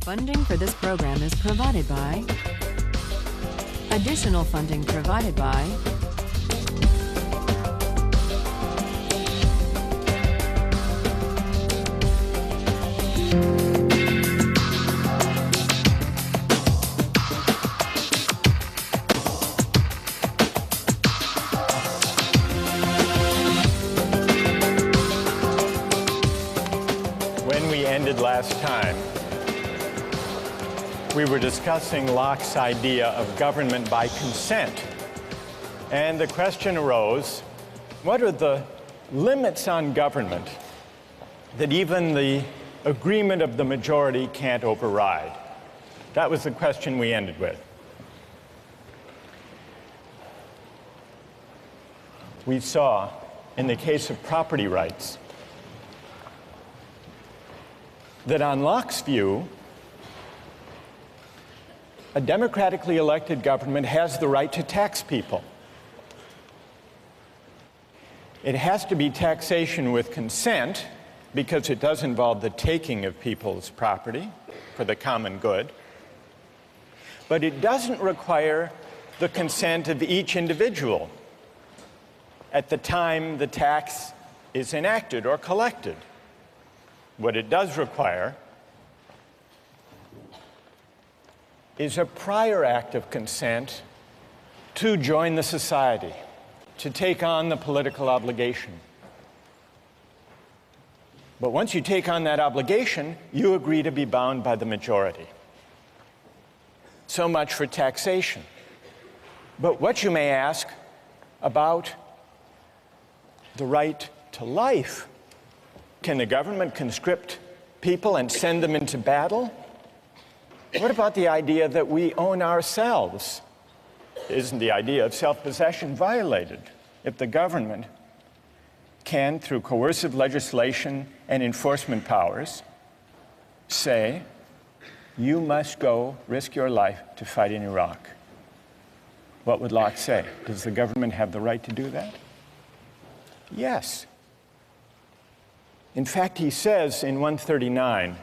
Funding for this program is provided by. Additional funding provided by. When we ended last time, we were discussing Locke's idea of government by consent. And the question arose, what are the limits on government that even the agreement of the majority can't override? That was the question we ended with. We saw, in the case of property rights, that on Locke's view, a democratically elected government has the right to tax people. It has to be taxation with consent because it does involve the taking of people's property for the common good. But it doesn't require the consent of each individual at the time the tax is enacted or collected. What it does require is a prior act of consent to join the society, to take on the political obligation. But once you take on that obligation, you agree to be bound by the majority. So much for taxation. But what you may ask about the right to life? Can the government conscript people and send them into battle? What about the idea that we own ourselves? Isn't the idea of self-possession violated if the government can, through coercive legislation and enforcement powers, say, you must go risk your life to fight in Iraq? What would Locke say? Does the government have the right to do that? Yes. In fact, he says in 139,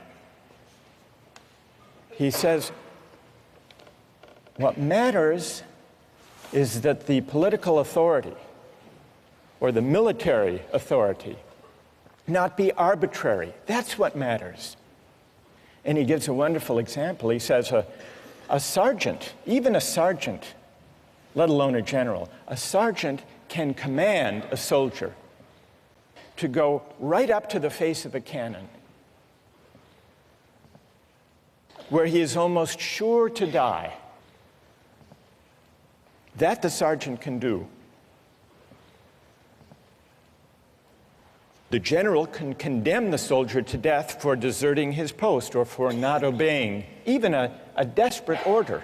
he says, what matters is that the political authority or the military authority not be arbitrary. That's what matters. And he gives a wonderful example. He says a sergeant, even a sergeant, let alone a general, a sergeant can command a soldier to go right up to the face of a cannon where he is almost sure to die. That the sergeant can do. The general can condemn the soldier to death for deserting his post or for not obeying even a desperate order.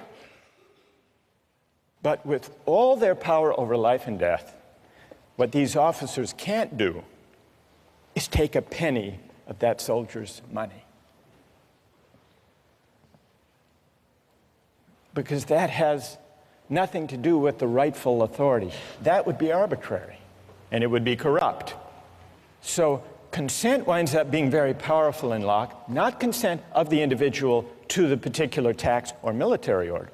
But with all their power over life and death, what these officers can't do is take a penny of that soldier's money. Because that has nothing to do with the rightful authority. That would be arbitrary, and it would be corrupt. So consent winds up being very powerful in Locke, not consent of the individual to the particular tax or military order,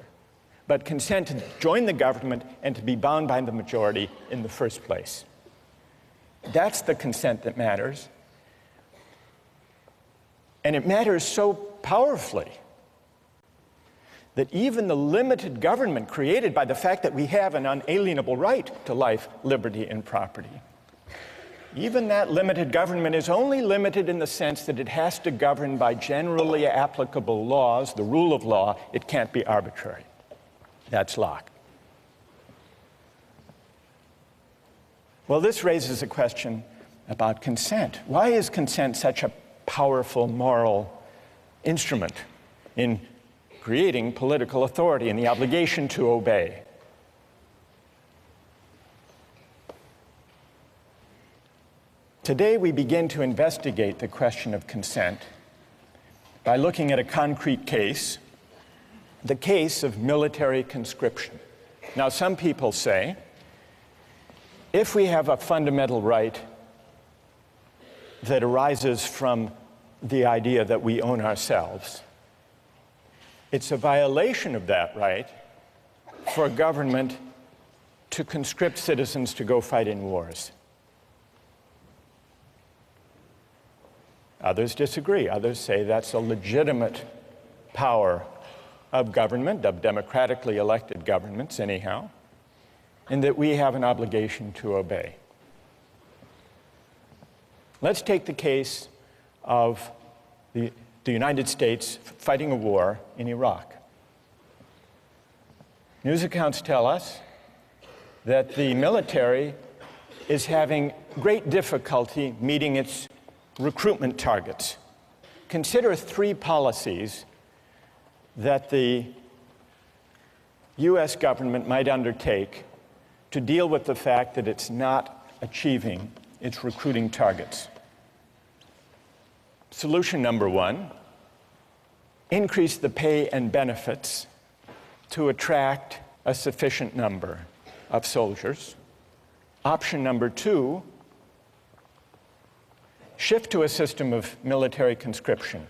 but consent to join the government and to be bound by the majority in the first place. That's the consent that matters. And it matters so powerfully that even the limited government created by the fact that we have an unalienable right to life, liberty, and property, even that limited government is only limited in the sense that it has to govern by generally applicable laws, the rule of law. It can't be arbitrary. That's Locke. Well, this raises a question about consent. Why is consent such a powerful moral instrument in creating political authority and the obligation to obey? Today, we begin to investigate the question of consent by looking at a concrete case, the case of military conscription. Now, some people say, if we have a fundamental right that arises from the idea that we own ourselves, It's a violation of that right for a government to conscript citizens to go fight in wars. Others disagree. Others say that's a legitimate power of government, of democratically elected governments anyhow, and that we have an obligation to obey. Let's take the case of the United States fighting a war in Iraq. News accounts tell us that the military is having great difficulty meeting its recruitment targets. Consider three policies that the US government might undertake to deal with the fact that it's not achieving its recruiting targets. Solution number one, increase the pay and benefits to attract a sufficient number of soldiers. Option number two, shift to a system of military conscription.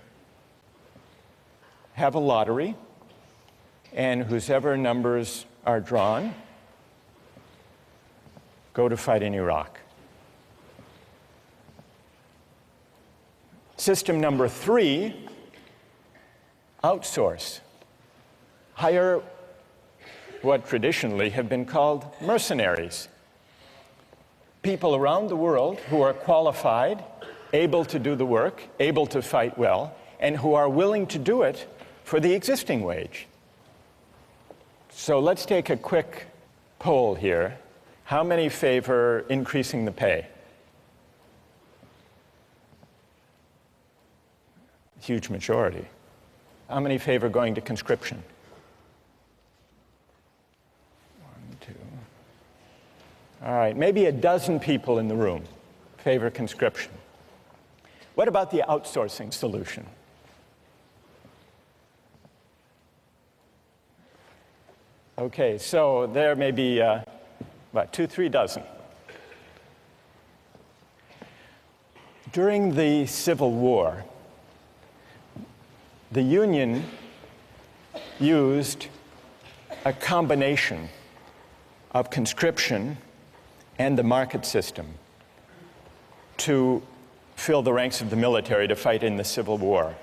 Have a lottery, and whosever numbers are drawn go to fight in Iraq. System number three, outsource. Hire what traditionally have been called mercenaries. People around the world who are qualified, able to do the work, able to fight well, and who are willing to do it for the existing wage. So let's take a quick poll here. How many favor increasing the pay? Huge majority. How many favor going to conscription? 1, 2. All right, maybe a dozen people in the room favor conscription. What about the outsourcing solution? Okay, so there may be about 2-3 dozen. During the Civil War, the Union used a combination of conscription and the market system to fill the ranks of the military to fight in the Civil War.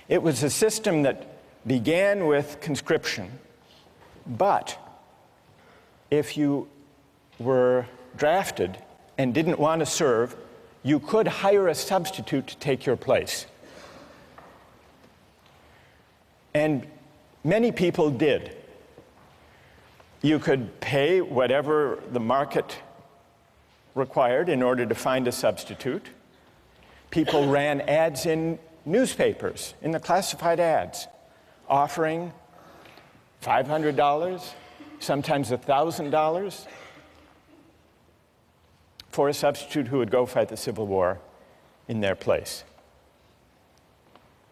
It was a system that began with conscription, but if you were drafted and didn't want to serve, you could hire a substitute to take your place. And many people did. You could pay whatever the market required in order to find a substitute. People ran ads in newspapers, in the classified ads, offering $500, sometimes $1,000 for a substitute who would go fight the Civil War in their place.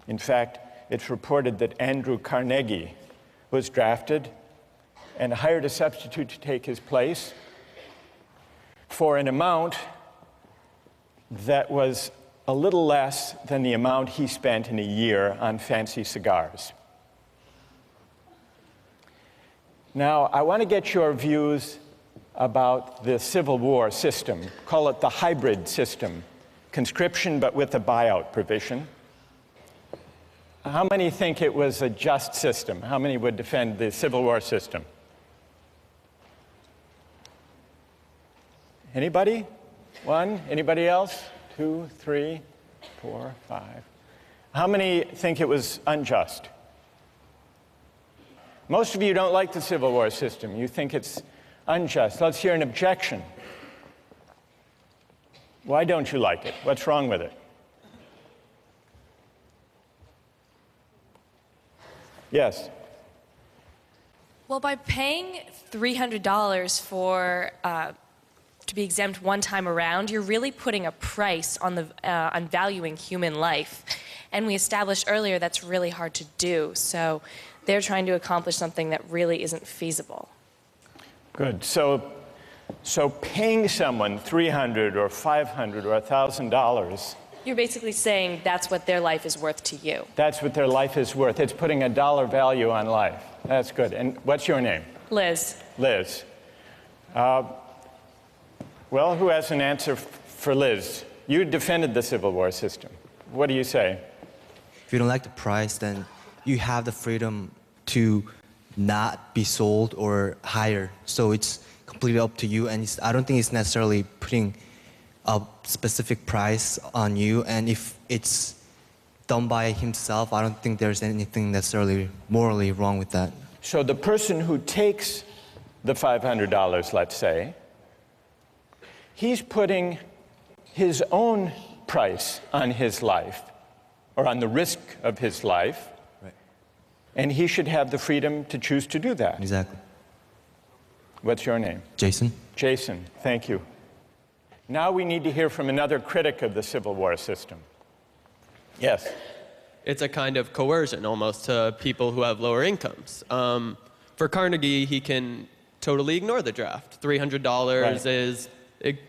In fact, it's reported that Andrew Carnegie was drafted and hired a substitute to take his place for an amount that was a little less than the amount he spent in a year on fancy cigars. Now, I want to get your views about the Civil War system. Call it the hybrid system, conscription but with a buyout provision. How many think it was a just system? How many would defend the Civil War system? Anybody? One? Anybody else? 2, 3, 4, 5. How many think it was unjust? Most of you don't like the Civil War system. You think it's unjust. Let's hear an objection. Why don't you like it? What's wrong with it? Yes? Well, by paying $300 for to be exempt one time around, you're really putting a price on on valuing human life. And we established earlier that's really hard to do. So they're trying to accomplish something that really isn't feasible. Good. So paying someone $300 or $500 or $1,000 You're basically saying that's what their life is worth to you. That's what their life is worth. It's putting a dollar value on life. That's good. And what's your name? Liz. Liz. Well, who has an answer for Liz? You defended the Civil War system. What do you say? If you don't like the price, then you have the freedom to not be sold or hire. So it's completely up to you. And I don't think it's necessarily putting a specific price on you. And if it's done by himself, I don't think there's anything necessarily morally wrong with that. So the person who takes the $500, let's say, he's putting his own price on his life, or on the risk of his life, Right. and he should have the freedom to choose to do that. Exactly. What's your name? Jason? Jason, thank you. Now we need to hear from another critic of the Civil War system. Yes? It's a kind of coercion almost to people who have lower incomes. For Carnegie, he can totally ignore the draft. $300 Right. is,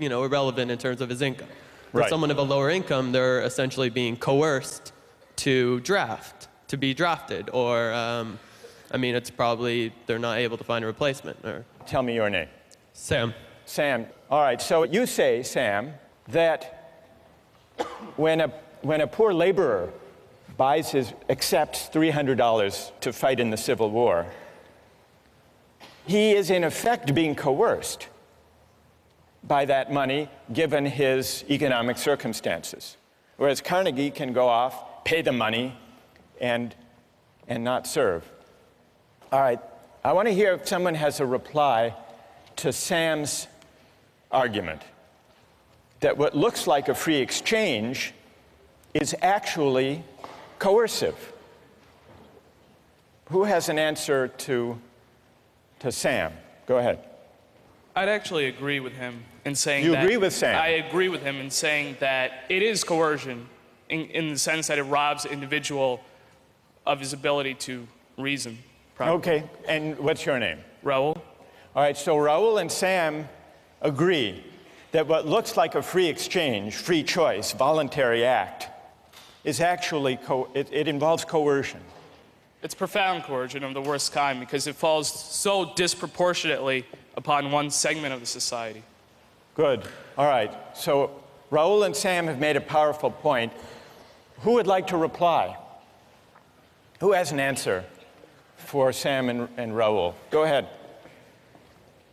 irrelevant in terms of his income. For Right. someone of a lower income, they're essentially being coerced to be drafted, or, it's probably they're not able to find a replacement. Or Tell me your name. Sam. Sam. All right, so you say, Sam, that when a poor laborer accepts $300 to fight in the Civil War, he is in effect being coerced by that money given his economic circumstances. Whereas Carnegie can go off, pay the money, and not serve. All right, I want to hear if someone has a reply to Sam's argument that what looks like a free exchange is actually coercive. Who has an answer to Sam? Go ahead. I'd actually agree with him in saying You that... agree with Sam? I agree with him in saying that it is coercion in the sense that it robs the individual of his ability to reason properly. Okay, and what's your name? Raul? All right, so Raul and Sam agree that what looks like a free exchange, free choice, voluntary act, is actually, it involves coercion. It's profound coercion of the worst kind because it falls so disproportionately upon one segment of the society. Good. All right. So Raul and Sam have made a powerful point. Who would like to reply? Who has an answer for Sam and Raul? Go ahead.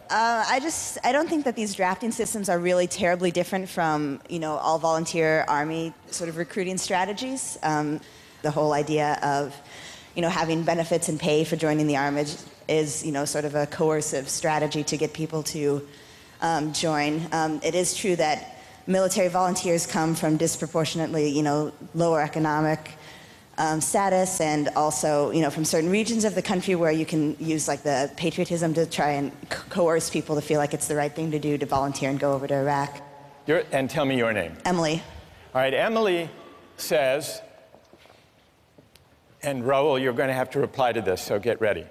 I don't think that these drafting systems are really terribly different from, all volunteer army sort of recruiting strategies. The whole idea of, having benefits and pay for joining the army is, sort of a coercive strategy to get people to join. It is true that military volunteers come from disproportionately, lower economic status, and also, from certain regions of the country where you can use like the patriotism to try and coerce people to feel like it's the right thing to do to volunteer and go over to Iraq. And tell me your name. Emily. All right, Emily says, and Raul, you're going to have to reply to this, so get ready.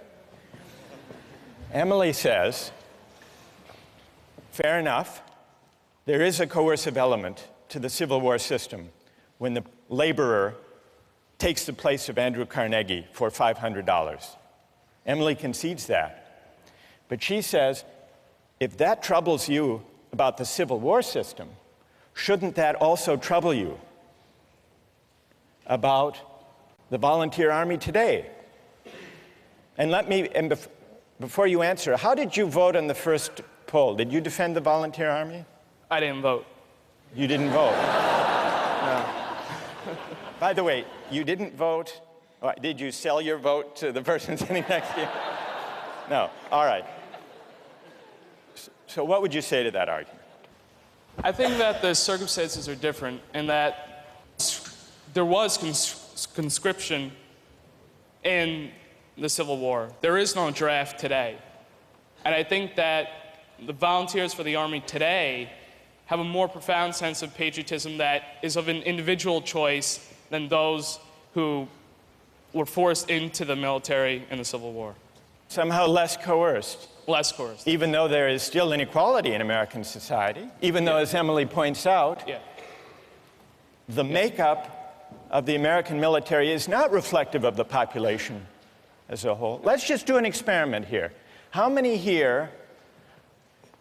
Emily says, fair enough, there is a coercive element to the Civil War system when the laborer takes the place of Andrew Carnegie for $500. Emily concedes that. But she says, if that troubles you about the Civil War system, shouldn't that also trouble you about the volunteer army today? And before you answer, how did you vote on the first poll? Did you defend the volunteer army? I didn't vote. You didn't vote? No. By the way, you didn't vote. Did you sell your vote to the person sitting next to you? No. All right. So what would you say to that argument? I think that the circumstances are different and that there was conscription in the Civil War. There is no draft today. And I think that the volunteers for the Army today have a more profound sense of patriotism that is of an individual choice than those who were forced into the military in the Civil War. Somehow less coerced. Less coerced. Even though there is still inequality in American society, even though, as Emily points out, Yeah. the makeup of the American military is not reflective of the population as a whole. Let's just do an experiment here. How many here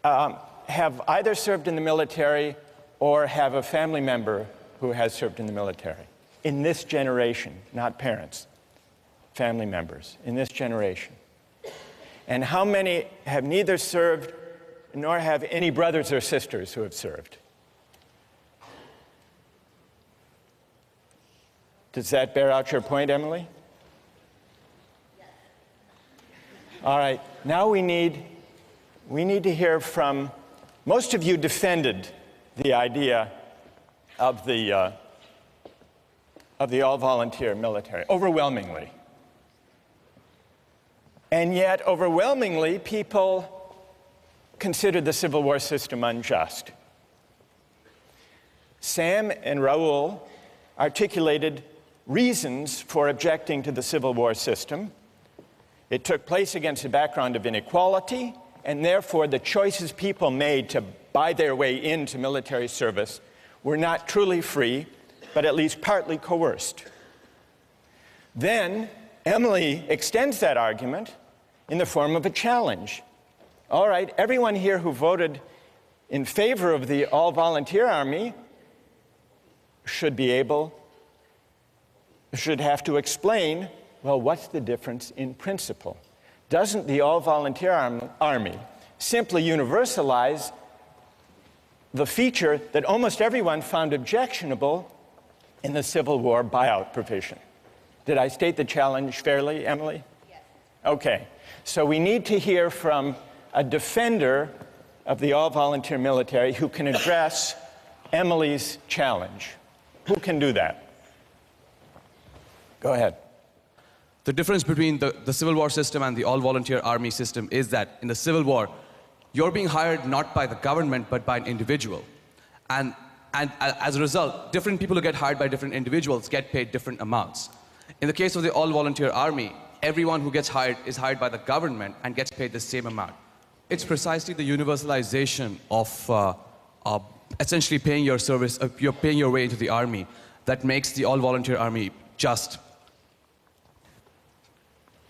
have either served in the military or have a family member who has served in the military? In this generation, not parents, family members, in this generation. And how many have neither served nor have any brothers or sisters who have served? Does that bear out your point, Emily? Yes. All right, now we need to hear from, most of you defended the idea of the all-volunteer military, overwhelmingly. And yet, overwhelmingly, people considered the Civil War system unjust. Sam and Raul articulated reasons for objecting to the Civil War system. It took place against a background of inequality, and therefore the choices people made to buy their way into military service were not truly free, but at least partly coerced. Then Emily extends that argument in the form of a challenge. All right, everyone here who voted in favor of the all-volunteer army should have to explain, well, what's the difference in principle? Doesn't the all-volunteer army simply universalize the feature that almost everyone found objectionable in the Civil War buyout provision? Did I state the challenge fairly, Emily? Yes. Okay, so we need to hear from a defender of the all-volunteer military who can address Emily's challenge. Who can do that? Go ahead. The difference between the Civil War system and the all-volunteer army system is that in the Civil War, you're being hired not by the government, but by an individual. And as a result, different people who get hired by different individuals get paid different amounts. In the case of the all-volunteer army, everyone who gets hired is hired by the government and gets paid the same amount. It's precisely the universalization of essentially paying your service, you're paying your way into the army, that makes the all-volunteer army just.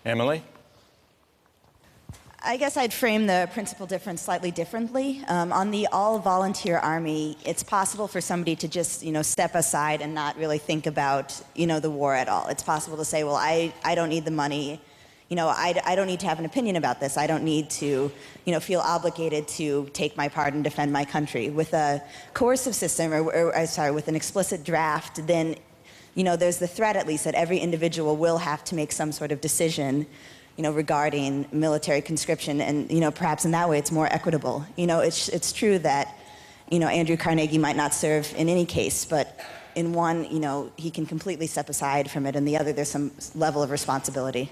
Emily? I guess I'd frame the principal difference slightly differently. On the all-volunteer army, it's possible for somebody to just, step aside and not really think about, the war at all. It's possible to say, well, I don't need the money. I don't need to have an opinion about this. I don't need to, feel obligated to take my part and defend my country. With a coercive system, with an explicit draft, then, there's the threat, at least, that every individual will have to make some sort of decision regarding military conscription, and perhaps in that way it's more equitable. It's true that Andrew Carnegie might not serve in any case, but in one he can completely step aside from it, and the other there's some level of responsibility.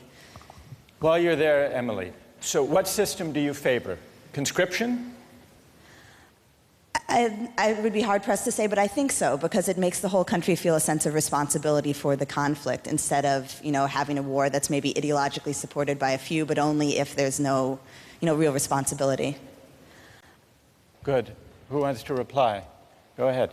While you're there, Emily, so what system do you favor? Conscription? I would be hard-pressed to say, but I think so, because it makes the whole country feel a sense of responsibility for the conflict, instead of, having a war that's maybe ideologically supported by a few, but only if there's no, real responsibility. Good. Who wants to reply? Go ahead.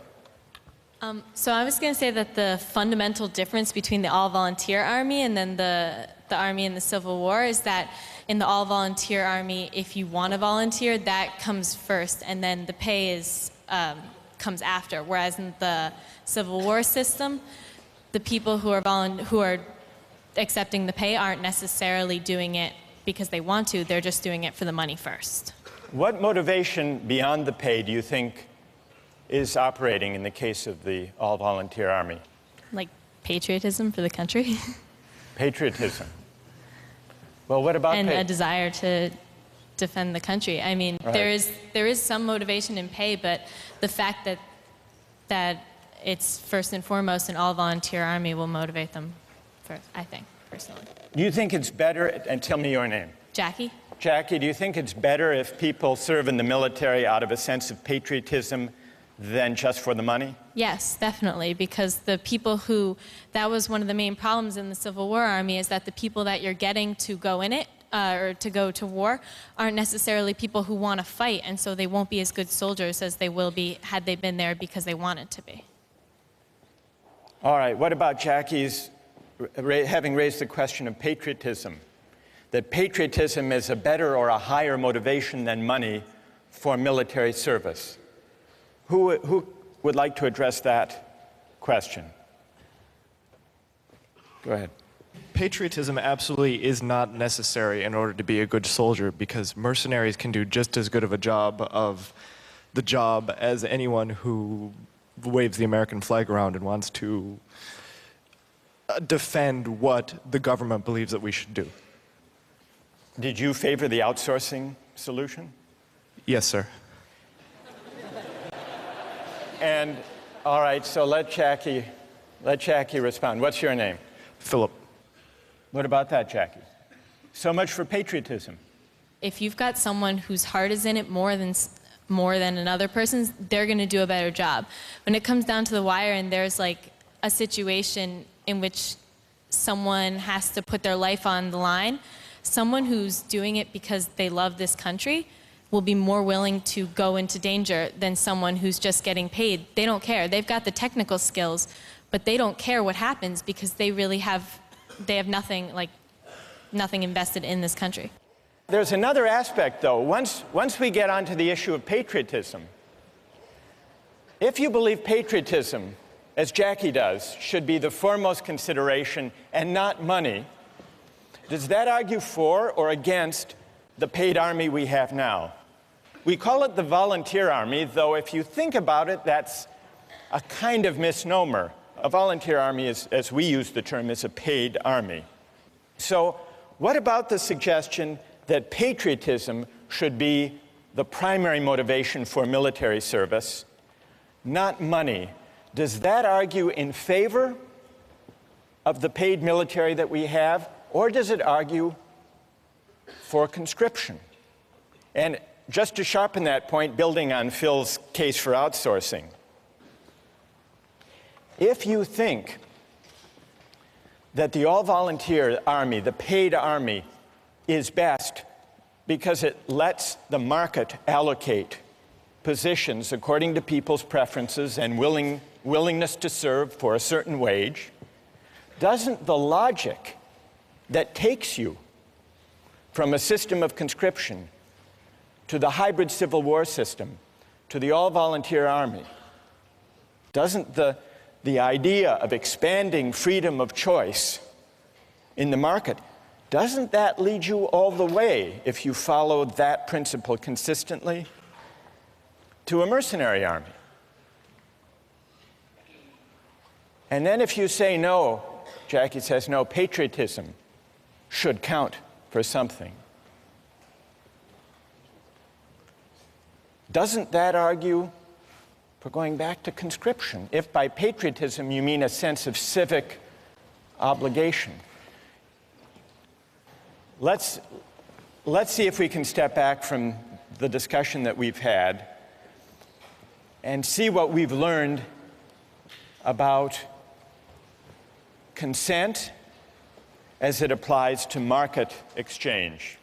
So I was going to say that the fundamental difference between the all-volunteer army and then the army in the Civil War is that in the all-volunteer army, if you want to volunteer, that comes first, and then the pay comes after. Whereas in the Civil War system, the people who are accepting the pay aren't necessarily doing it because they want to. They're just doing it for the money first. What motivation beyond the pay do you think is operating in the case of the all-volunteer army? Like patriotism for the country. Patriotism. Well, what about and pay? a desire to defend the country. I mean, Right. there is some motivation in pay, but the fact that it's first and foremost an all-volunteer army will motivate them first, I think, personally. Do you think it's better, and tell me your name. Jackie? Jackie, do you think it's better if people serve in the military out of a sense of patriotism than just for the money? Yes, definitely, because the people that was one of the main problems in the Civil War Army, is that the people that you're getting to go in it, or to go to war, aren't necessarily people who want to fight, and so they won't be as good soldiers as they will be had they been there because they wanted to be. All right, what about Jackie's having raised the question of patriotism? That patriotism is a better or a higher motivation than money for military service. Who would like to address that question? Go ahead. Patriotism absolutely is not necessary in order to be a good soldier, because mercenaries can do just as good of a job as anyone who waves the American flag around and wants to defend what the government believes that we should do. Did you favor the outsourcing solution? Yes, sir. And all right, so let Jackie respond. What's your name? Philip. What about that, Jackie? So much for patriotism. If you've got someone whose heart is in it more than another person's, they're going to do a better job. When it comes down to the wire and there's like a situation in which someone has to put their life on the line, someone who's doing it because they love this country will be more willing to go into danger than someone who's just getting paid. They don't care. They've got the technical skills, but they don't care what happens because they have nothing invested in this country. There's another aspect, though. Once we get onto the issue of patriotism, if you believe patriotism, as Jackie does, should be the foremost consideration and not money, does that argue for or against the paid army we have now? We call it the volunteer army, though if you think about it, that's a kind of misnomer. A volunteer army, as we use the term, is a paid army. So what about the suggestion that patriotism should be the primary motivation for military service, not money? Does that argue in favor of the paid military that we have, or does it argue for conscription? And just to sharpen that point, building on Phil's case for outsourcing, if you think that the all-volunteer army, the paid army, is best because it lets the market allocate positions according to people's preferences and willingness to serve for a certain wage, doesn't the logic that takes you from a system of conscription to the hybrid Civil War system to the all-volunteer army, doesn't the idea of expanding freedom of choice in the market, doesn't that lead you all the way, if you follow that principle consistently, to a mercenary army? And then if you say no, Jackie says no, patriotism should count for something, doesn't that argue for going back to conscription, if by patriotism you mean a sense of civic obligation? Let's see if we can step back from the discussion that we've had and see what we've learned about consent as it applies to market exchange.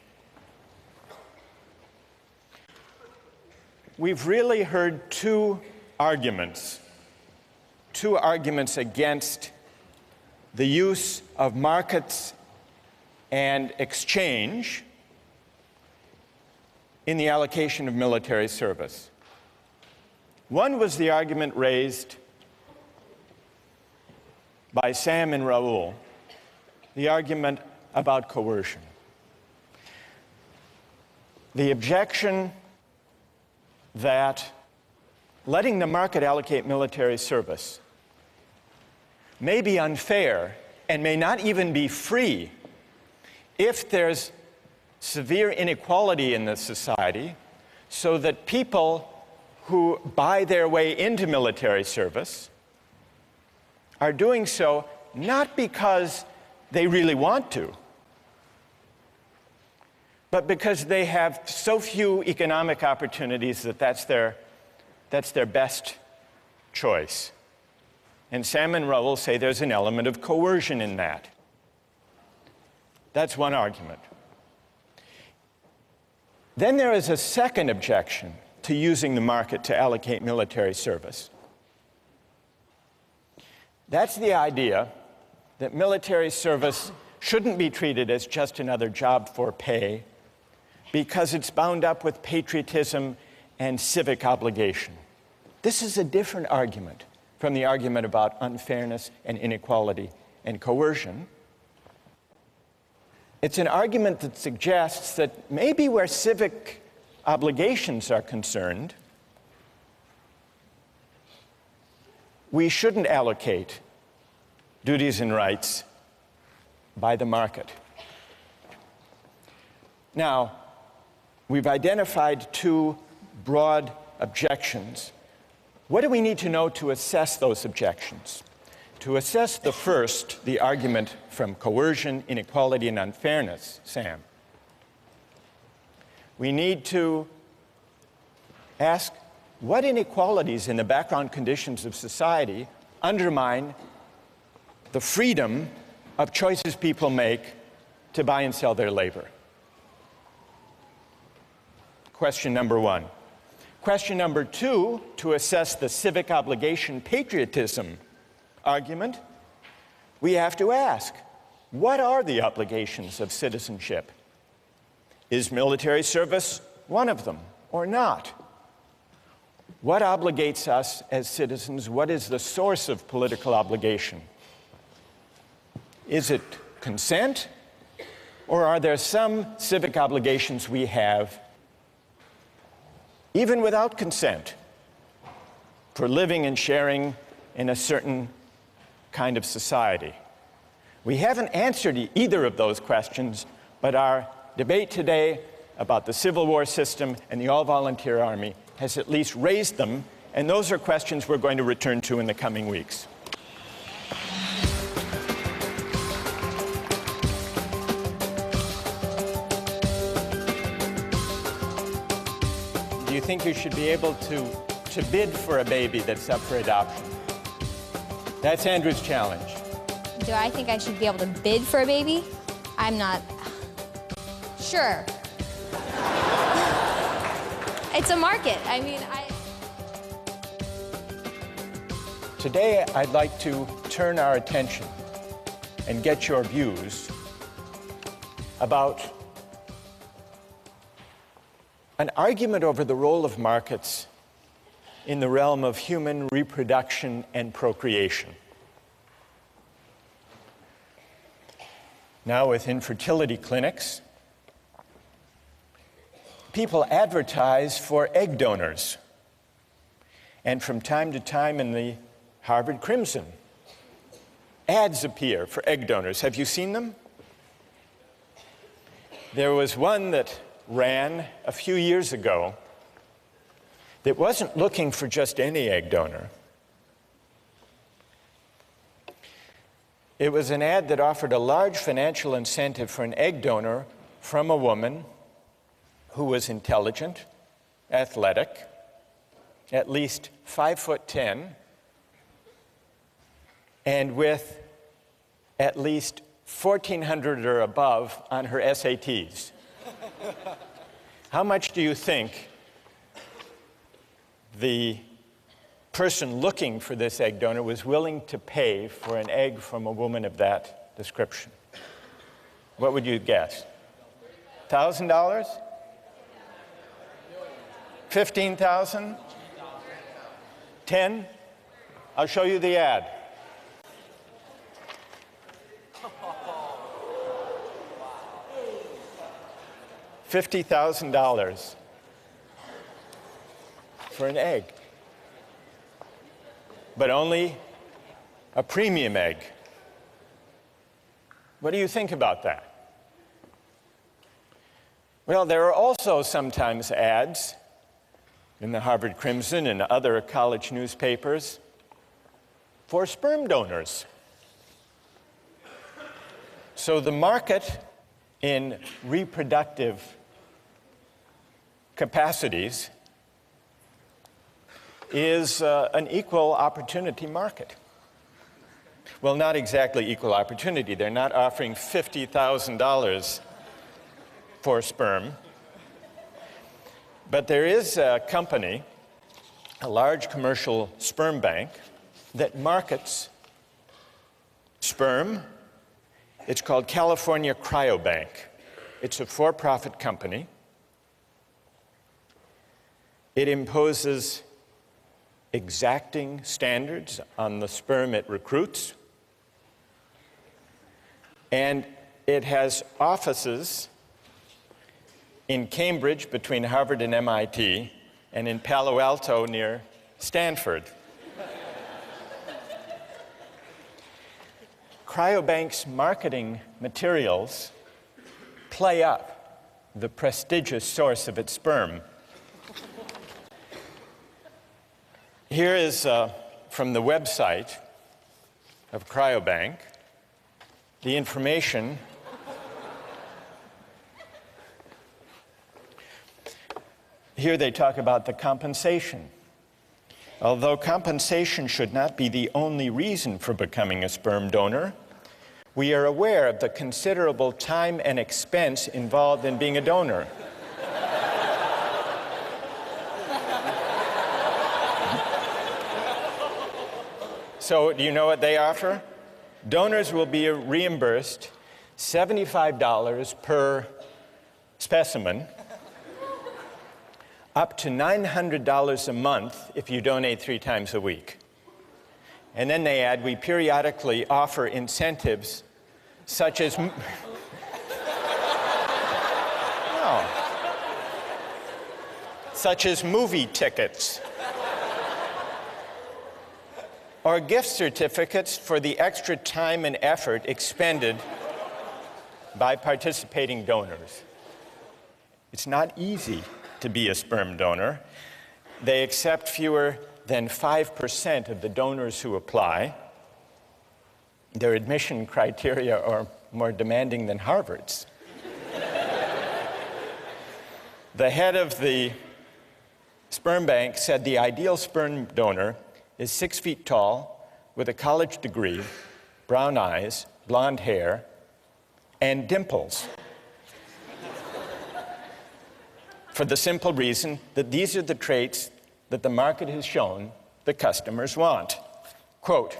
We've really heard two arguments against the use of markets and exchange in the allocation of military service. One was the argument raised by Sam and Raul, the argument about coercion. The objection that letting the market allocate military service may be unfair and may not even be free if there's severe inequality in the society, so that people who buy their way into military service are doing so not because they really want to, but because they have so few economic opportunities that that's their best choice. And Sam and Raul say there's an element of coercion in that. That's one argument. Then there is a second objection to using the market to allocate military service. That's the idea that military service shouldn't be treated as just another job for pay because it's bound up with patriotism and civic obligation. This is a different argument from the argument about unfairness and inequality and coercion. It's an argument that suggests that maybe where civic obligations are concerned, we shouldn't allocate duties and rights by the market. Now, we've identified two broad objections. What do we need to know to assess those objections? To assess the first, the argument from coercion, inequality, and unfairness, Sam, we need to ask what inequalities in the background conditions of society undermine the freedom of choices people make to buy and sell their labor. Question number one. Question number two, to assess the civic obligation patriotism argument, we have to ask, what are the obligations of citizenship? Is military service one of them or not? What obligates us as citizens? What is the source of political obligation? Is it consent, or are there some civic obligations we have even without consent for living and sharing in a certain kind of society? We haven't answered either of those questions, but our debate today about the Civil War system and the all-volunteer army has at least raised them, and those are questions we're going to return to in the coming weeks. Do you think you should be able to bid for a baby that's up for adoption? That's Andrew's challenge. Do I think I should be able to bid for a baby? I'm not sure. It's a market. I mean, Today, I'd like to turn our attention and get your views about an argument over the role of markets in the realm of human reproduction and procreation. Now, with infertility clinics, people advertise for egg donors. And from time to time in the Harvard Crimson, ads appear for egg donors. Have you seen them? There was one that ran a few years ago that wasn't looking for just any egg donor. It was an ad that offered a large financial incentive for an egg donor from a woman who was intelligent, athletic, at least 5'10", and with at least 1,400 or above on her SATs. How much do you think the person looking for this egg donor was willing to pay for an egg from a woman of that description? What would you guess? $1,000? 15,000? 10? I'll show you the ad. $50,000 for an egg, but only a premium egg. What do you think about that? Well, there are also sometimes ads in the Harvard Crimson and other college newspapers for sperm donors. So the market in reproductive capacities is an equal opportunity market. Well, not exactly equal opportunity. They're not offering $50,000 for sperm. But there is a company, a large commercial sperm bank, that markets sperm. It's called California Cryobank. It's a for-profit company. It imposes exacting standards on the sperm it recruits. And it has offices in Cambridge between Harvard and MIT, and in Palo Alto near Stanford. Cryobank's marketing materials play up the prestigious source of its sperm. Here is from the website of Cryobank the information here they talk about the compensation. Although compensation should not be the only reason for becoming a sperm donor, we are aware of the considerable time and expense involved in being a donor. So, do you know what they offer? Donors will be reimbursed $75 per specimen, up to $900 a month if you donate 3 times a week. And then they add, we periodically offer incentives such as such as movie tickets or gift certificates for the extra time and effort expended by participating donors. It's not easy to be a sperm donor. They accept fewer than 5% of the donors who apply. Their admission criteria are more demanding than Harvard's. The head of the sperm bank said the ideal sperm donor is 6 feet tall, with a college degree, brown eyes, blonde hair, and dimples. For the simple reason that these are the traits that the market has shown the customers want. Quote,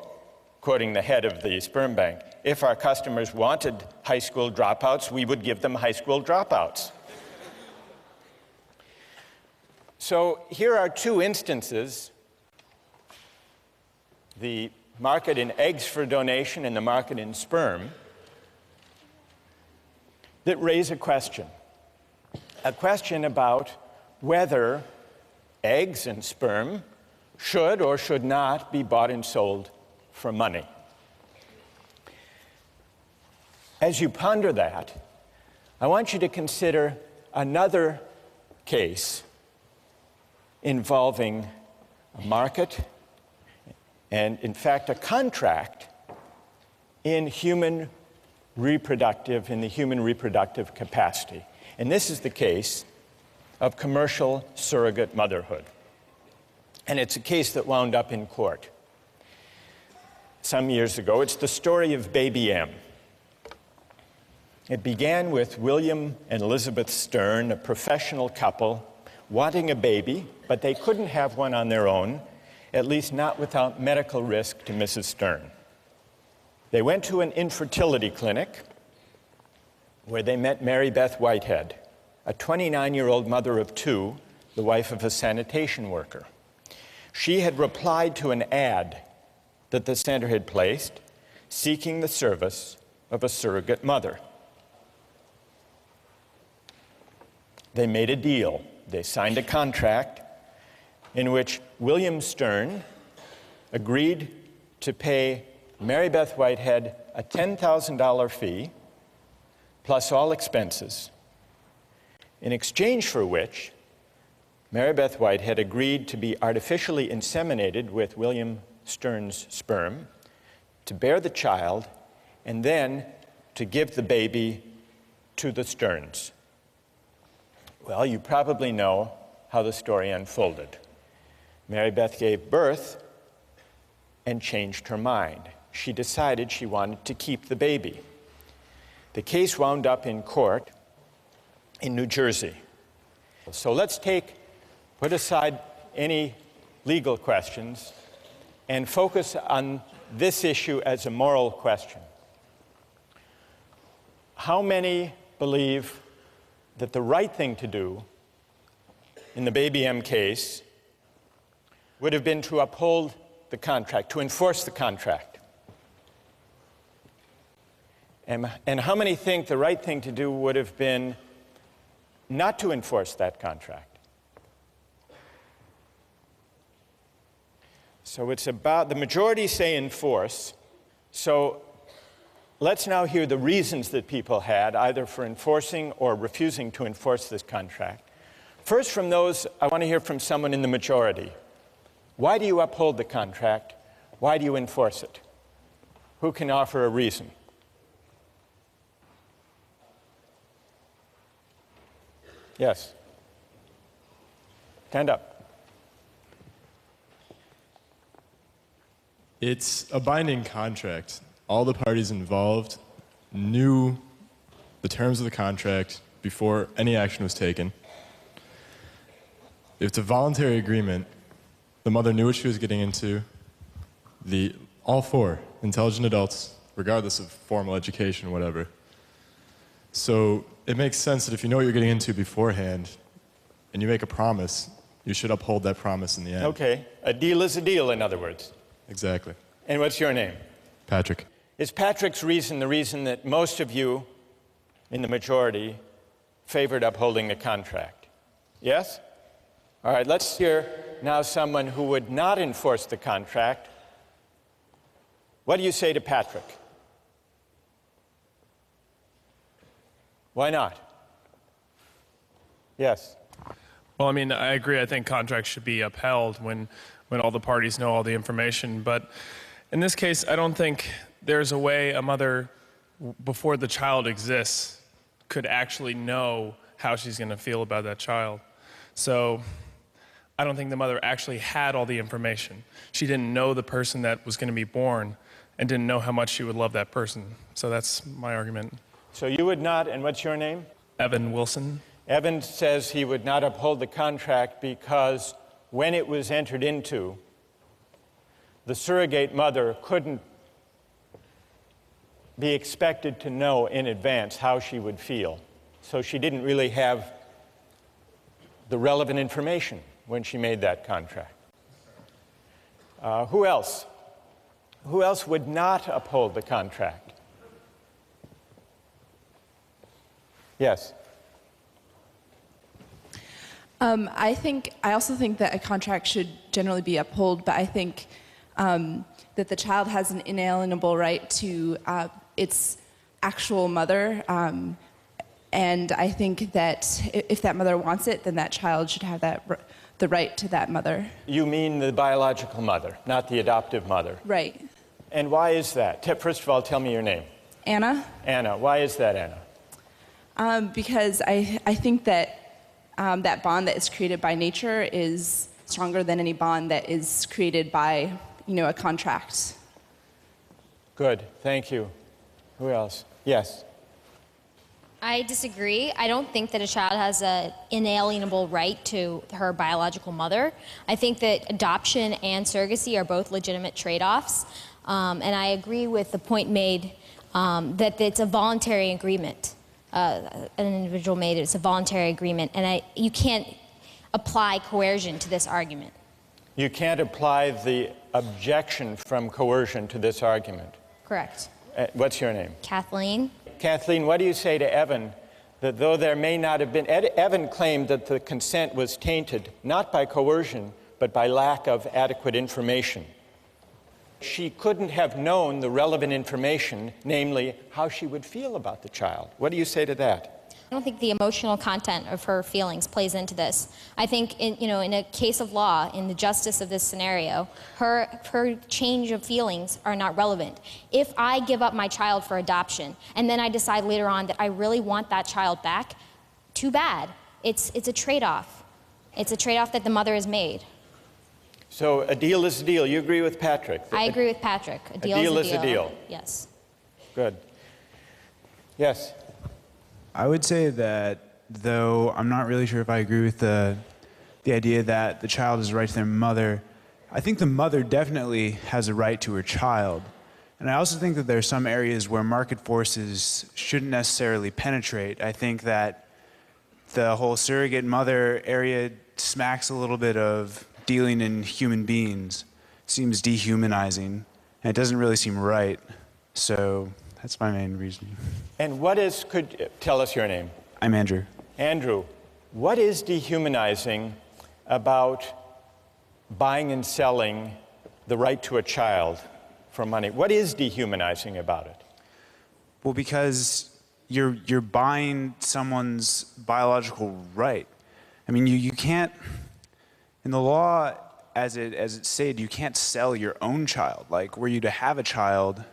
quoting the head of the sperm bank, if our customers wanted high school dropouts, we would give them high school dropouts. So here are 2 instances, the market in eggs for donation and the market in sperm, that raise a question about whether eggs and sperm should or should not be bought and sold for money. As you ponder that, I want you to consider another case involving a market and, in fact, a contract in the human reproductive capacity. And this is the case of commercial surrogate motherhood. And it's a case that wound up in court some years ago. It's the story of Baby M. It began with William and Elizabeth Stern, a professional couple, wanting a baby, but they couldn't have one on their own, at least not without medical risk to Mrs. Stern. They went to an infertility clinic where they met Mary Beth Whitehead, a 29-year-old mother of 2, the wife of a sanitation worker. She had replied to an ad that the center had placed, seeking the service of a surrogate mother. They made a deal. They signed a contract in which William Stern agreed to pay Mary Beth Whitehead a $10,000 fee, plus all expenses, in exchange for which Mary Beth Whitehead agreed to be artificially inseminated with William Stern's sperm, to bear the child, and then to give the baby to the Sterns. Well, you probably know how the story unfolded. Mary Beth gave birth and changed her mind. She decided she wanted to keep the baby. The case wound up in court in New Jersey. So let's put aside any legal questions and focus on this issue as a moral question. how many believe that the right thing to do in the Baby M case would have been to uphold the contract, to enforce the contract? And how many think the right thing to do would have been not to enforce that contract? So it's about, the majority say enforce. So let's now hear the reasons that people had, either for enforcing or refusing to enforce this contract. First, from those, I want to hear from someone in the majority. Why do you uphold the contract? Why do you enforce it? Who can offer a reason? Yes. Stand up. It's a binding contract. All the parties involved knew the terms of the contract before any action was taken. It's a voluntary agreement. The mother knew what she was getting into. All four intelligent adults, regardless of formal education, whatever. So it makes sense that if you know what you're getting into beforehand and you make a promise, you should uphold that promise in the end. Okay. A deal is a deal, in other words. Exactly. And what's your name? Patrick. Is Patrick's reason the reason that most of you in the majority favored upholding the contract? Yes? All right, let's hear now someone who would not enforce the contract. What do you say to Patrick? Why not? Yes. Well, I mean, I agree. I think contracts should be upheld when all the parties know all the information. But in this case, I don't think there's a way a mother, before the child exists, could actually know how she's going to feel about that child. So I don't think the mother actually had all the information. She didn't know the person that was going to be born and didn't know how much she would love that person. So that's my argument. So you would not, and what's your name? Evan Wilson. Evan says he would not uphold the contract because when it was entered into, the surrogate mother couldn't be expected to know in advance how she would feel. So she didn't really have the relevant information when she made that contract. Who else? Who else would not uphold the contract? Yes. I also think that a contract should generally be upheld, but I think that the child has an inalienable right to its actual mother, and I think that if that mother wants it, then that child should have the right to that mother. You mean the biological mother, not the adoptive mother? Right. And why is that? First of all, tell me your name. Anna? Anna. Why is that, Anna? Because I think that that bond that is created by nature is stronger than any bond that is created by, a contract. Good. Thank you. Who else? Yes. I disagree. I don't think that a child has an inalienable right to her biological mother. I think that adoption and surrogacy are both legitimate trade-offs. And I agree with the point made that it's a voluntary agreement. An individual made it. It's a voluntary agreement. And you can't apply coercion to this argument. You can't apply the objection from coercion to this argument. Correct. What's your name? Kathleen. Kathleen, what do you say to Evan that though there may not have been, Evan claimed that the consent was tainted not by coercion, but by lack of adequate information. She couldn't have known the relevant information, namely how she would feel about the child. What do you say to that? I don't think the emotional content of her feelings plays into this. I think in a case of law, in the justice of this scenario, her change of feelings are not relevant. If I give up my child for adoption and then I decide later on that I really want that child back, too bad. It's a trade-off. It's a trade-off that the mother has made. So a deal is a deal. You agree with Patrick? I agree with Patrick. A deal is a deal. Yes. Good. Yes. I would say that, though I'm not really sure if I agree with the idea that the child has a right to their mother, I think the mother definitely has a right to her child. And I also think that there are some areas where market forces shouldn't necessarily penetrate. I think that the whole surrogate mother area smacks a little bit of dealing in human beings. It seems dehumanizing, and it doesn't really seem right. So that's my main reasoning. And tell us your name. I'm Andrew. Andrew, what is dehumanizing about buying and selling the right to a child for money? What is dehumanizing about it? Well, because you're buying someone's biological right. I mean, you can't, in the law, as it's stated, you can't sell your own child. Like, were you to have a child,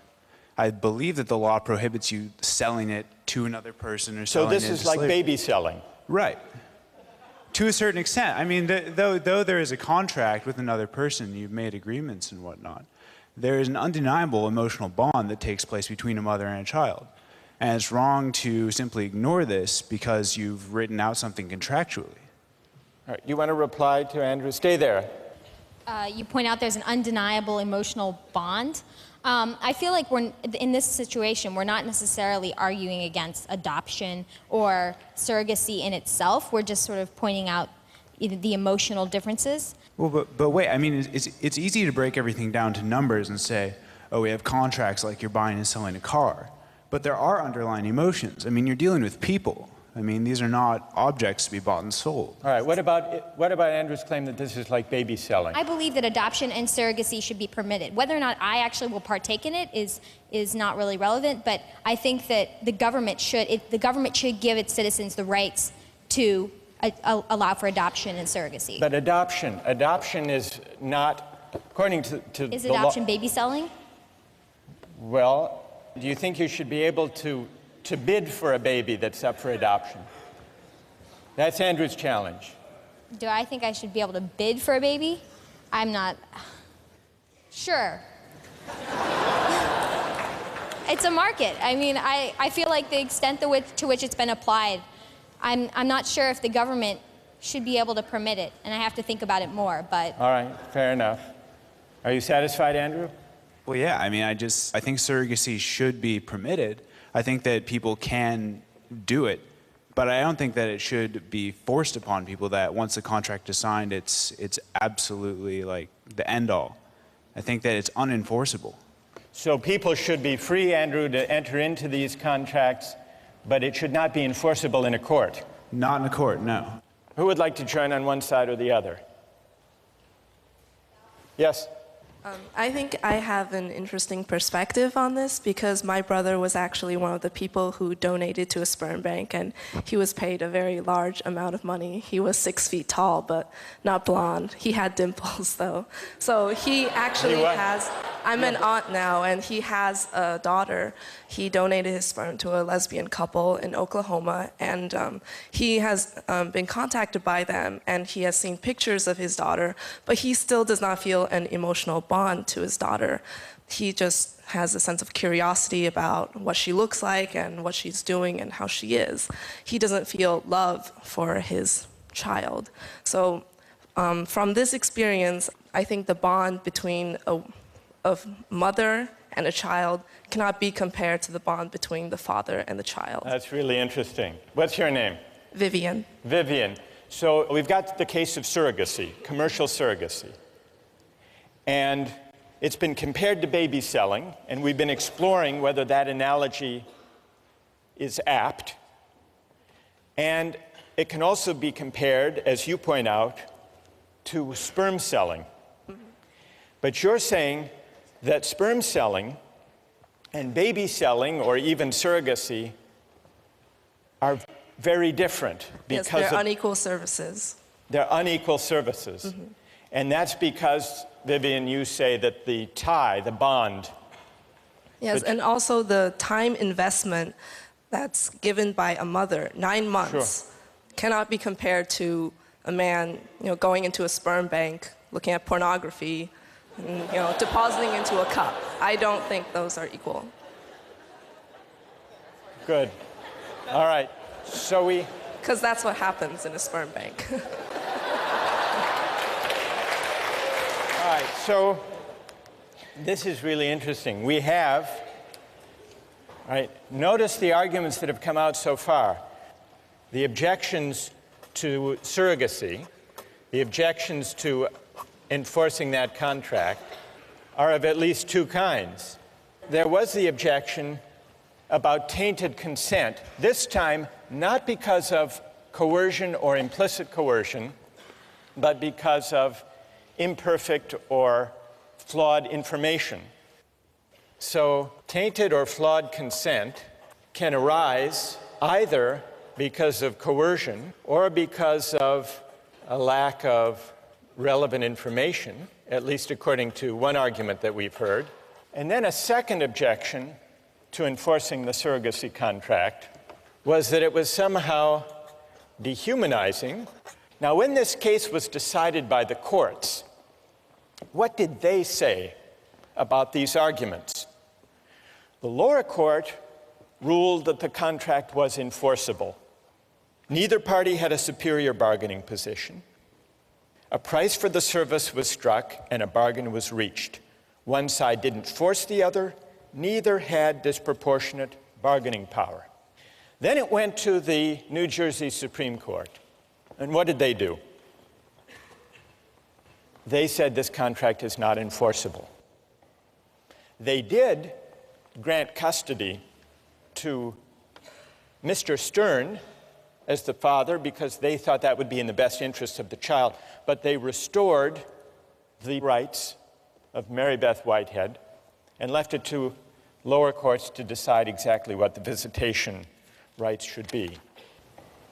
I believe that the law prohibits you selling it to another person or selling it So this is to like slavery. baby selling. Right. To a certain extent. I mean, though there is a contract with another person, you've made agreements and whatnot, there is an undeniable emotional bond that takes place between a mother and a child. And it's wrong to simply ignore this because you've written out something contractually. All right, you want to reply to Andrew? Stay there. You point out there's an undeniable emotional bond. I feel like in this situation, we're not necessarily arguing against adoption or surrogacy in itself. We're just sort of pointing out the emotional differences. Well, but wait, I mean, it's easy to break everything down to numbers and say, oh, we have contracts like you're buying and selling a car. But there are underlying emotions. I mean, you're dealing with people. I mean, these are not objects to be bought and sold. All right, what about Andrew's claim that this is like baby selling? I believe that adoption and surrogacy should be permitted. Whether or not I actually will partake in it is not really relevant, but I think that the government should give its citizens the rights to allow for adoption and surrogacy. But adoption is not, according to Is the law. adoption baby selling? Well, do you think you should be able to bid for a baby that's up for adoption? That's Andrew's challenge. Do I think I should be able to bid for a baby? I'm not sure. It's a market. I mean, I feel like the extent to which it's been applied, I'm not sure if the government should be able to permit it, and I have to think about it more, but... All right, fair enough. Are you satisfied, Andrew? Well, yeah, I mean, I think surrogacy should be permitted. I think that people can do it, but I don't think that it should be forced upon people that once the contract is signed, it's absolutely like the end all. I think that it's unenforceable. So people should be free, Andrew, to enter into these contracts, but it should not be enforceable in a court. Not in a court, no. Who would like to join on one side or the other? Yes? I think I have an interesting perspective on this because my brother was actually one of the people who donated to a sperm bank, and he was paid a very large amount of money. He was 6 feet tall, but not blonde. He had dimples, though. So he actually has... I'm an aunt now, and he has a daughter. He donated his sperm to a lesbian couple in Oklahoma, and he has been contacted by them, and he has seen pictures of his daughter, but he still does not feel an emotional bond to his daughter. He just has a sense of curiosity about what she looks like and what she's doing and how she is. He doesn't feel love for his child. So from this experience, I think the bond between a mother and a child cannot be compared to the bond between the father and the child. That's really interesting. What's your name? Vivian. Vivian. So we've got the case of surrogacy, commercial surrogacy. And it's been compared to baby selling, and we've been exploring whether that analogy is apt. And it can also be compared, as you point out, to sperm selling. But you're saying that sperm selling and baby selling, or even surrogacy, are very different. Yes, they're unequal services. They're unequal services. Mm-hmm. And that's because, Vivian, you say that the tie, the bond... Yes, and also the time investment that's given by a mother, 9 months, cannot be compared to a man, going into a sperm bank, looking at pornography, and, depositing into a cup. I don't think those are equal. Good. All right. So we... Because that's what happens in a sperm bank. All right. So This is really interesting. We have, right, notice the arguments that have come out so far. The objections to surrogacy, the objections to enforcing that contract are of at least two kinds. There was the objection about tainted consent, this time not because of coercion or implicit coercion, but because of imperfect or flawed information. So tainted or flawed consent can arise either because of coercion or because of a lack of relevant information, at least according to one argument that we've heard. And then a second objection to enforcing the surrogacy contract was that it was somehow dehumanizing. Now, when this case was decided by the courts, what did they say about these arguments? The lower court ruled that the contract was enforceable. Neither party had a superior bargaining position. A price for the service was struck and a bargain was reached. One side didn't force the other, neither had disproportionate bargaining power. Then it went to the New Jersey Supreme Court. And what did they do? They said this contract is not enforceable. They did grant custody to Mr. Stern as the father because they thought that would be in the best interest of the child, but they restored the rights of Mary Beth Whitehead and left it to lower courts to decide exactly what the visitation rights should be.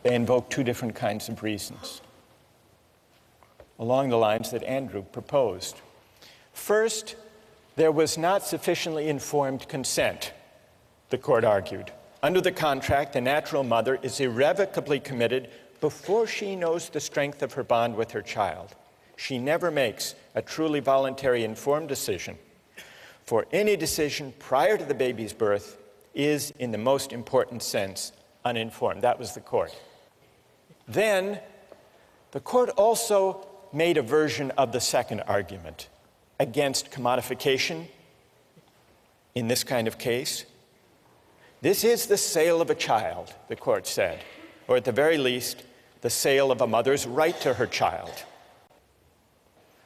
They invoked two different kinds of reasons along the lines that Andrew proposed. First, there was not sufficiently informed consent, the court argued. Under the contract, the natural mother is irrevocably committed before she knows the strength of her bond with her child. She never makes a truly voluntary informed decision, for any decision prior to the baby's birth is, in the most important sense, uninformed. That was the court. Then, the court also made a version of the second argument against commodification in this kind of case. This is the sale of a child, the court said, or at the very least, the sale of a mother's right to her child.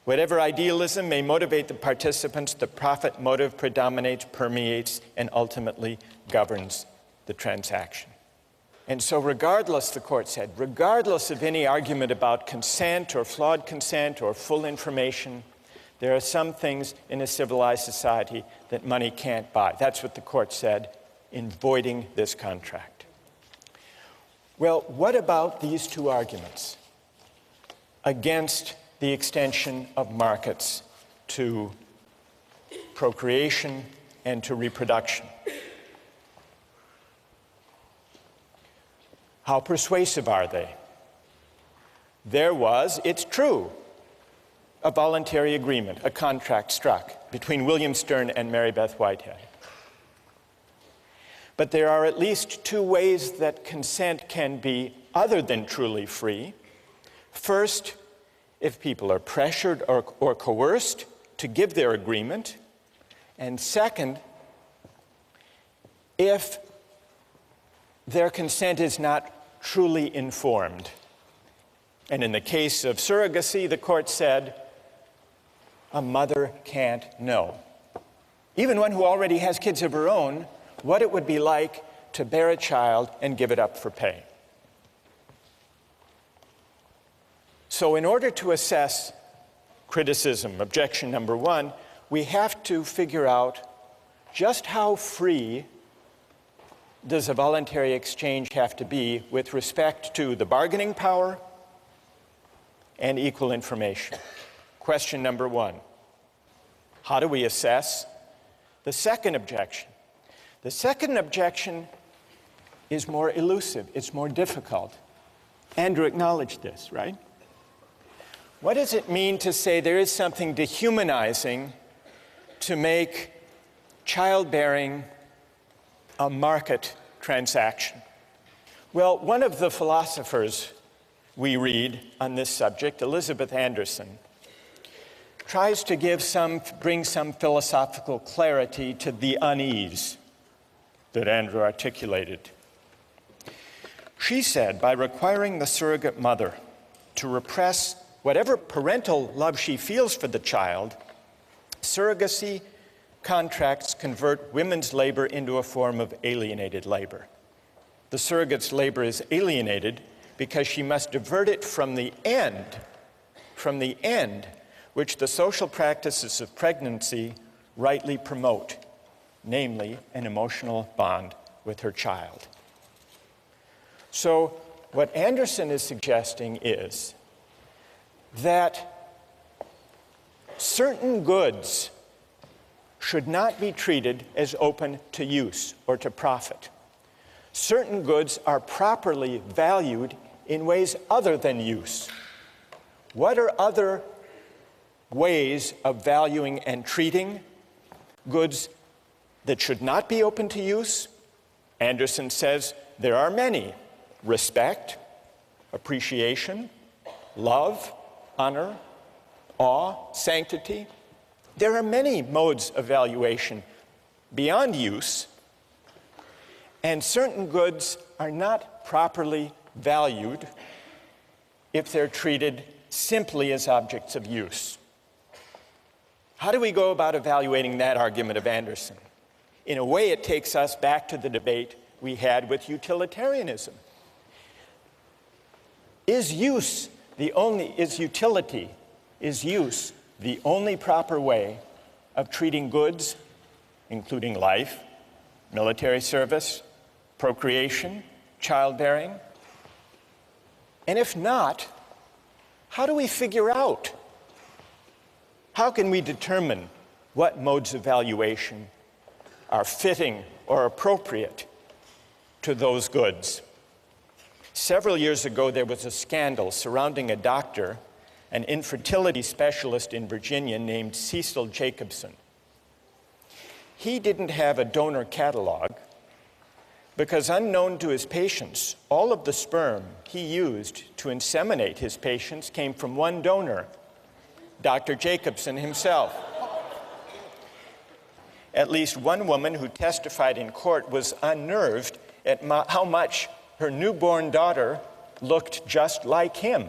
Whatever idealism may motivate the participants, the profit motive predominates, permeates, and ultimately governs the transaction. And so regardless, the court said, regardless of any argument about consent or flawed consent or full information, there are some things in a civilized society that money can't buy. That's what the court said in voiding this contract. Well, what about these two arguments against the extension of markets to procreation and to reproduction? How persuasive are they? There was, it's true, a voluntary agreement, a contract struck between William Stern and Mary Beth Whitehead. But there are at least two ways that consent can be other than truly free. First, if people are pressured or coerced to give their agreement. And second, if their consent is not truly informed. And in the case of surrogacy, the court said, a mother can't know, even one who already has kids of her own, what it would be like to bear a child and give it up for pay. So in order to assess criticism, objection number one, we have to figure out just how free does a voluntary exchange have to be with respect to the bargaining power and equal information. Question number one, how do we assess the second objection? The second objection is more elusive, it's more difficult. Andrew acknowledged this, right? What does it mean to say there is something dehumanizing to make childbearing a market transaction? Well, one of the philosophers we read on this subject, Elizabeth Anderson, tries to bring some philosophical clarity to the unease that Andrew articulated. She said, by requiring the surrogate mother to repress whatever parental love she feels for the child, surrogacy contracts convert women's labor into a form of alienated labor. The surrogate's labor is alienated because she must divert it from the end which the social practices of pregnancy rightly promote, namely an emotional bond with her child. So what Anderson is suggesting is that certain goods should not be treated as open to use or to profit. Certain goods are properly valued in ways other than use. What are other ways of valuing and treating goods that should not be open to use? Anderson says there are many: respect, appreciation, love, honor, awe, sanctity. There are many modes of valuation beyond use, and certain goods are not properly valued if they're treated simply as objects of use. How do we go about evaluating that argument of Anderson? In a way, it takes us back to the debate we had with utilitarianism. Is use the only proper way of treating goods, including life, military service, procreation, childbearing? And if not, how do we figure out? How can we determine what modes of valuation are fitting or appropriate to those goods? Several years ago, there was a scandal surrounding a doctor, an infertility specialist in Virginia named Cecil Jacobson. He didn't have a donor catalog because, unknown to his patients, all of the sperm he used to inseminate his patients came from one donor, Dr. Jacobson himself. At least one woman who testified in court was unnerved at how much her newborn daughter looked just like him.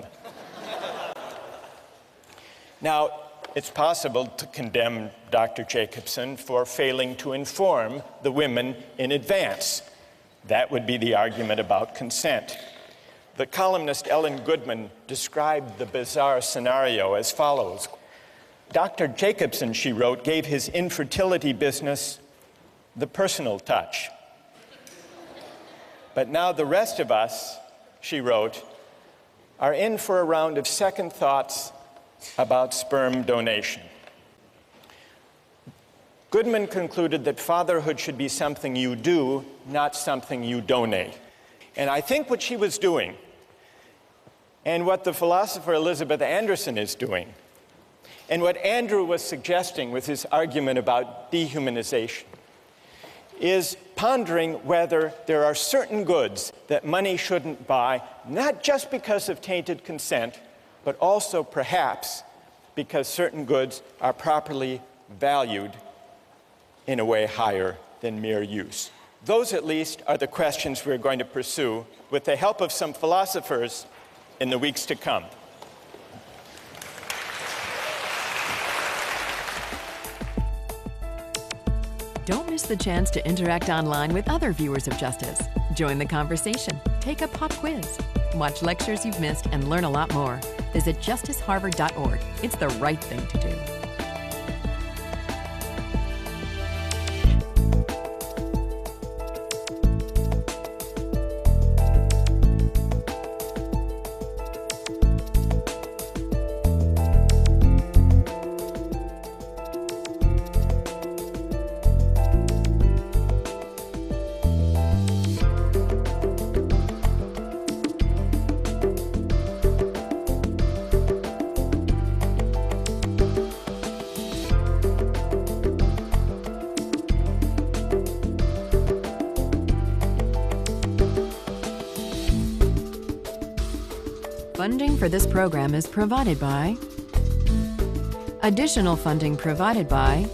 Now, it's possible to condemn Dr. Jacobson for failing to inform the women in advance. That would be the argument about consent. The columnist Ellen Goodman described the bizarre scenario as follows. Dr. Jacobson, she wrote, gave his infertility business the personal touch. But now the rest of us, she wrote, are in for a round of second thoughts about sperm donation. Goodman concluded that fatherhood should be something you do, not something you donate. And I think what she was doing, and what the philosopher Elizabeth Anderson is doing, and what Andrew was suggesting with his argument about dehumanization, is pondering whether there are certain goods that money shouldn't buy, not just because of tainted consent, but also perhaps because certain goods are properly valued in a way higher than mere use. Those, at least, are the questions we're going to pursue with the help of some philosophers in the weeks to come. Don't miss the chance to interact online with other viewers of Justice. Join the conversation, take a pop quiz, watch lectures you've missed, and learn a lot more. Visit justiceharvard.org. It's the right thing to do. Funding for this program is provided by Additional funding provided by